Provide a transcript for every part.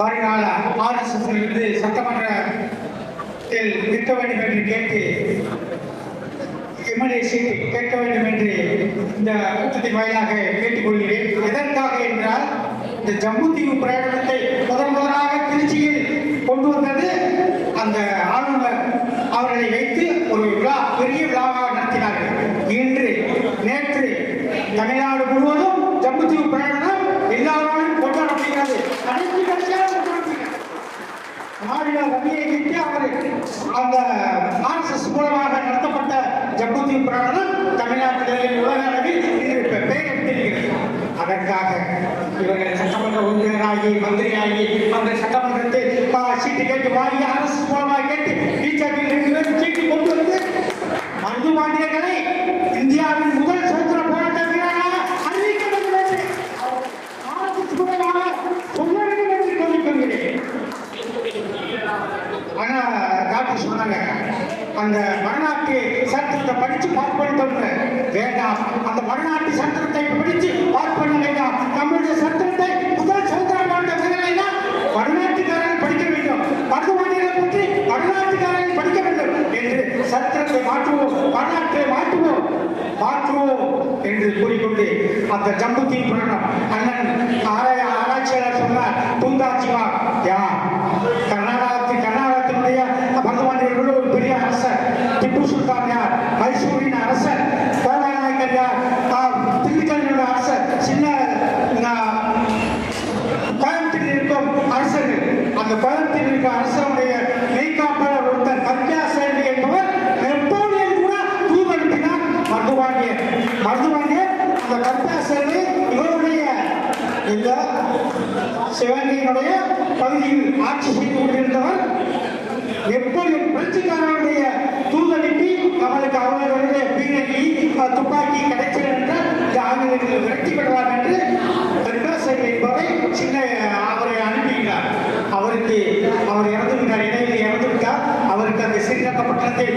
வருங்கால RSSலிருந்து சட்டமன்றத்தில் நிற்க வேண்டும் என்று கேட்டு MLA சீட்டு கேட்க வேண்டும் என்று இந்த கூட்டத்தின் வாயிலாக கேட்டுக்கொள்கிறேன். எதற்காக என்றால், இந்த ஜம்புத்தீவு பிரகடனத்தை முதலாக திருச்சியில் கொண்டு வந்தது அந்த ஆளுநர் அவர்களை வைத்து ஒரு விழா, பெரிய விழாவாக நடத்தினார்கள். நேற்று தமிழ்நாடு முழுவதும் ஜம்புத்தீவு பிரகடனம் எல்லாராலும் கொண்டாடப்படுகிறது. அனைத்து கட்சியாலும் கொண்டாடப்படுகிறது. மாநில வங்கியை வைத்து அவர் அந்த RSS மூலமாக நடத்தப்பட்ட ஜம்புத்தீவு பிரகடனம் தமிழ்நாட்டில் உலக அளவில் இன்று பெயர் எடுத்திருக்கிறது. அதற்காக இவர்கள் சட்டமன்ற உறுப்பினராகி மந்திரியாகி அந்த சட்டமன்றத்தை சீட்டு கேட்டு வாங்கி RSS மூலமாக கேட்டு பிஜேபியில் சீட்டு கொண்டு வந்து மருது பாண்டியர்களை இந்தியாவின் முதல் சுதந்திர போராட்ட வீரராக அறிவிக்க வேண்டும் என்று RSS மூலமாக சொல்ல வேண்டும் என்று கோரிக்கொள்கிறேன். ஆனா டாக்டர் சொன்னாங்க, அந்த வடநாட்டு சட்டத்தை படிச்சு பார்ப்போம் வேண்டாம், அந்த வடநாட்டு சட்டத்தை படிச்சு பார்ப்பன வேண்டாம், நம்முடைய சட்டத்தை முதல் சுதந்திர போராட்ட வீரர்களை வடநாட்டுக்காரர்கள் படிக்க வேண்டும், மருதுபாண்டியர்களை பற்றி வடநாட்டுக்காரர்கள் படிக்க வேண்டும் என்று சட்டத்தை மாற்றுவோம், வடநாட்டை மாற்றுவோம் என்று கூறிக்கொண்டு அந்த ஜம்புத்தீவு பிரகடனம் அண்ணன் ஆராய்ச்சியாளர் சொன்னார். துந்தாச்சிவா யார்? கர்நாடகத்தினுடைய மருதுபாண்டியர்கள் ஒரு பெரிய அரசர். திப்பு சுல்தான் யார்? மைசூரின் அரசர். கோலாநாயக்கர் யார்? திண்டுக்கல்லினுடைய அரசர். சின்ன கோயம்புத்தூரில் இருக்கும் அரசர்கள். அந்த கோயம்புத்தூரில் இருக்கும் அரசனுடைய மெய்காப்பாளர் ஒருத்தர் கர்த்தியாசேன் என்பவர் நெப்போலியன் கூட தூதனுப்பினார் மருதுபாண்டியர். அந்த கர்த்தியாசேனை இவருடைய இந்த சிவகங்கையினுடைய பகுதியில் ஆட்சி செய்து கொண்டிருந்தவர் நெப்போலியன் பிரெஞ்சுக்காரனுடைய தூதனுப்பி அவளுக்கு அவர்களுடைய பீரங்கி துப்பாக்கி கிடைச்சது என்றால் இந்த ஆங்கிலேயர்கள் விரட்டி விடுவார் என்று கர்த்தியாசேன் என்பவரை சின்ன அவரை அனுப்புகிறார். அவர் இறந்து விட்டார், இடையில் இறந்து விட்டார். அவருக்கு அந்த ஸ்ரீரங்கப்பட்டணத்தை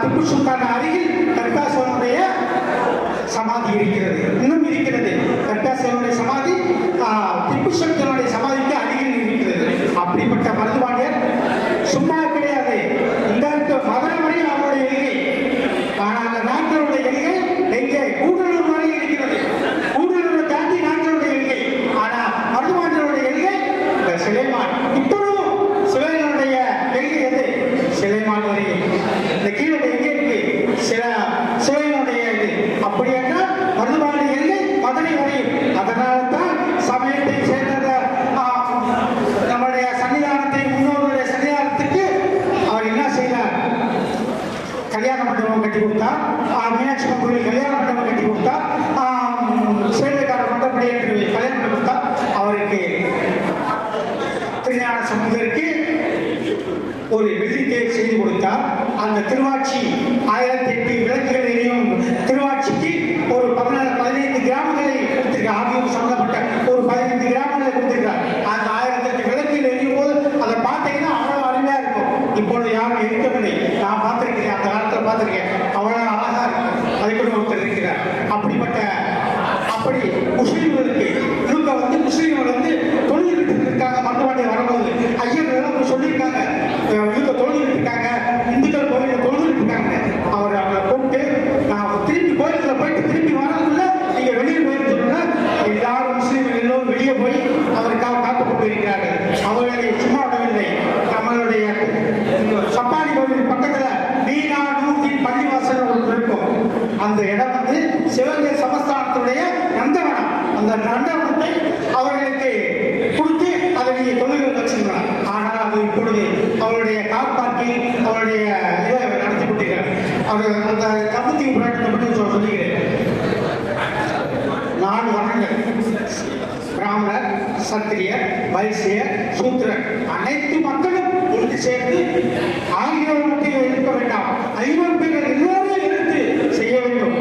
திப்பு சுல்தான் அருகில் கர்த்தியாசேனுடைய சமாதி இருக்கிறது, இன்னும் இருக்கிறது. கர்த்தியாசேனுடைய சமாதி திப்பு சுல்தானுடைய சமாதிக்கு அருகில் இருக்கிறது. அப்படிப்பட்ட மருதுபாண்டியர் சும்மா கிடையாது. இந்த மதுரை வரை அவருடைய எல்கை. ஆனால் அந்த நாட்களுடைய எல்கை எங்கே? கூடலூர் வரை இருக்கிறது. கூடலூரை தாண்டி நாட்களுடைய எல்கை. ஆனால் மருதுபாண்டியருடைய எல்கை இந்த சிலைமான். இப்பொழுதும் சிவகனுடைய எல்கை எது? சிலைமான் வரை. இந்த கீழே எங்கே இருக்கு? சிவகனுடைய இது. அப்படி என்றால் மருதுபாண்டிய எல்கை மதுரை வரை. அதனால தான் சமயத்தை சேர்ந்த நம்முடைய சன்னிதானத்தை முன்னோருடைய சன்னிதானத்துக்கு அவர் என்ன செய்தார்? கல்யாண மண்டபம் கட்டி கொடுத்தார். மீனாட்சி கோவில் கல்யாண மண்டபம் கட்டி கொடுத்தார். சேவைக்கார மண்டபடி என்று கல்யாண மண்டபம் கொடுத்தார். அவருக்கு திருஞான சம்பந்தருக்கு ஒரு வெள்ளி தேர் செய்து கொடுத்தார். அந்த திருவாட்சி 1008 விளக்குகள் எரியும் திருவாட்சிக்கு ஒரு 15 கிராமங்களை கொடுத்திருக்கார். ஆகியோர் சம்பந்தப்பட்ட ஒரு 15 கிராமங்களை கொடுத்திருக்கார். அந்த 1008 விளக்குகள் எரியும் போது அதை பார்த்தீங்கன்னா அவ்வளவு அருமையா இருக்கும். இப்பொழுது யாரும் இருக்கவில்லை. நான் பார்த்திருக்கிறேன், அந்த காலத்தில் பார்த்திருக்கேன். அவ்வளவு அழகா இருக்கும். அதை கூட ஒருத்தர் இருக்கிறார். அப்படி முஸ்லீம்களுக்கு இவங்க முஸ்லீம்கள் தொழில்கிட்டு இருக்காங்க. மருதுபாண்டியர் வரும்போது ஐயர் சொல்லியிருக்காங்க, இவங்க தொழில்கிட்டு இருக்காங்க, இந்துக்கள் கோயிலில் தொழில்கிட்டு இருக்காங்க. அவரை கூப்பிட்டு நான் திருப்பி கோயிலில் போயிட்டு திருப்பி வரதுக்குள்ள நீங்க வெளியே போயிருந்தீங்கன்னா எல்லாரும் முஸ்லீம்கள் எல்லோரும் வெளியே போய் அவருக்காக காத்து கொண்டிருக்கிறார்கள். அவர்களை சும்மா விடவில்லை. நம்மளுடைய சப்பாடி கோவில் பக்கத்துல மீனானூரின் பள்ளிவாசல் ஒன்று இருக்கும். அந்த இடம் சிவகங்கை சமஸ்தானத்துடைய நந்தவனம். அந்த நந்தவனத்தை அவர்களுக்கு கொடுத்து அதை நீங்க தொழில்கள் வச்சிருக்கலாம். ஆனால் அது இப்பொழுது அவருடைய கார் பார்க்கிங் அவருடைய இதை நடத்தி கொண்டிருக்கிறார். அவர் அந்த ஜம்புத்தீவு பிரகடனத்தை பற்றி சொல்லுகிறேன். 4 வர்ணங்கள், பிராமணர், சத்திரியர், வைசியர், சூத்திரர், அனைத்து மக்களும் ஒன்று சேர்ந்து ஆகியோருக்கு இருக்க வேண்டாம், 50 பேர்கள் எல்லோரும் இருந்து செய்ய வேண்டும்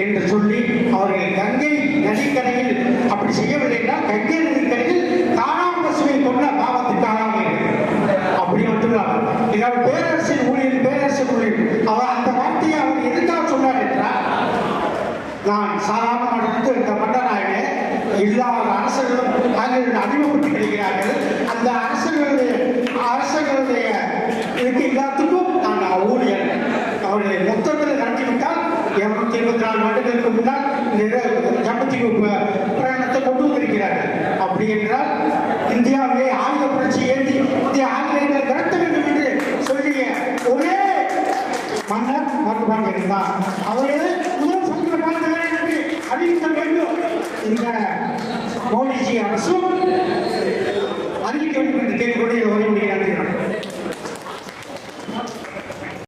என்று சொல்லி அவர்கள் கங்கை நதிக்கரையில் அப்படி செய்யவில்லை என்றால் கங்கை நதிக்கரையில் தாராம் பசுவை கொண்ட பாவத்துக்கு ஆளாமல் அப்படி மட்டும்தான். இதாவது பேரரசின் ஊழியர் அவர் அந்த வார்த்தையை அவர் எதுக்காக சொன்னார் என்றால், நான் சாதாரண இந்த மன்னராக எல்லா அரசர்களும் ஆங்கிலேயர்கள் அடிமைப்பட்டு கிடைக்கிறார்கள். அந்த இதுக்கு எல்லாத்துக்கும் நான் ஊழியர். அவருடைய மொத்தத்தில் நடத்திவிட்டால் 224 ஆண்டுகளுக்கு முன்னால் ஜம்பத்திக்கு பிரயாணத்தை கொண்டு வந்திருக்கிறார்கள். அப்படி என்றால் இந்தியாவிலே ஆயுத புரட்சி ஏந்தி இந்திய ஆங்கிலேயர்களை விரட்ட வேண்டும் என்று சொல்லிய ஒரே மன்னர் மருதுபாண்டியன் தான். அவரே முதல் சுதந்திர பாரத என்று அறிவிக்க வேண்டும். இந்த மோடிஜி அரசும்